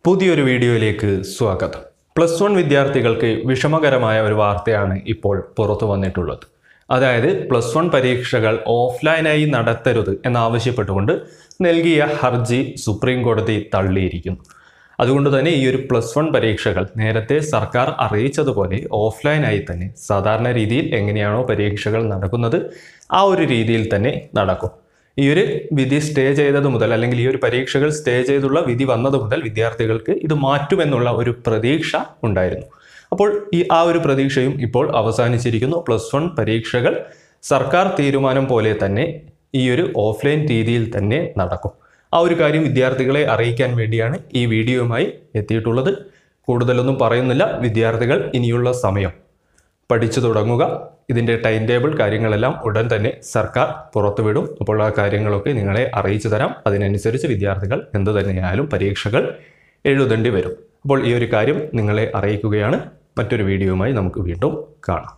പുതിയൊരു വീഡിയോയിലേക്ക് സ്വാഗതം. +1 വിദ്യാർത്ഥികൾക്ക് വിഷമകരമായ ഒരു വാർത്തയാണ് ഇപ്പോൾ പുറത്തു വന്നിട്ടുള്ളത്. അതായത് +1 പരീക്ഷകൾ ഓഫ്ലൈനായി നടത്തരുത് എന്നാവശ്യപ്പെട്ടുകൊണ്ട് നൽകിയ ഹർജി സുപ്രീം കോടതി തള്ളിയിരിക്കുന്നു. അതുകൊണ്ട് തന്നെ ഈ ഒരു +1 പരീക്ഷകൾ നേരത്തെ സർക്കാർ അറിയിച്ചതുപോലെ ഓഫ്ലൈനായി തന്നെ സാധാരണ രീതിയിൽ എങ്ങനെയാണോ പരീക്ഷകൾ നടക്കുന്നത് ആ ഒരു രീതിയിൽ തന്നെ നടക്കും. ഈ ഒരു വിധി സ്റ്റേ ചെയ്തത് മുതൽ അല്ലെങ്കിൽ ഈ ഒരു പരീക്ഷകൾ സ്റ്റേ ചെയ്തുള്ള വിധി വന്നത് മുതൽ വിദ്യാർത്ഥികൾക്ക് ഇത് മാറ്റുമെന്നുള്ള ഒരു പ്രതീക്ഷ ഉണ്ടായിരുന്നു. അപ്പോൾ ആ ഒരു പ്രതീക്ഷയും ഇപ്പോൾ അവസാനിച്ചിരിക്കുന്നു. +1 പരീക്ഷകൾ സർക്കാർ തീരുമാനം പോലെ തന്നെ ഈ ഒരു ഓഫ്ലൈൻ രീതിയിൽ തന്നെ നടക്കും. ആ ഒരു കാര്യം വിദ്യാർത്ഥികളെ അറിയിക്കാൻ വേണ്ടിയാണ് ഈ വീഡിയോയുമായി എത്തിയിട്ടുള്ളത്. കൂടുതലൊന്നും പറയുന്നില്ല. വിദ്യാർത്ഥികൾ ഇനിയുള്ള സമയം പഠിച്ചു തുടങ്ങുക. ഇതിൻ്റെ ടൈം ടേബിൾ കാര്യങ്ങളെല്ലാം ഉടൻ തന്നെ സർക്കാർ പുറത്തുവിടും. അപ്പോൾ ആ കാര്യങ്ങളൊക്കെ നിങ്ങളെ അറിയിച്ചു തരാം. അതിനനുസരിച്ച് വിദ്യാർത്ഥികൾ എന്തു തന്നെയായാലും പരീക്ഷകൾ എഴുതേണ്ടി വരും. അപ്പോൾ ഈ ഒരു കാര്യം നിങ്ങളെ അറിയിക്കുകയാണ്. മറ്റൊരു വീഡിയോയുമായി നമുക്ക് വീണ്ടും കാണാം.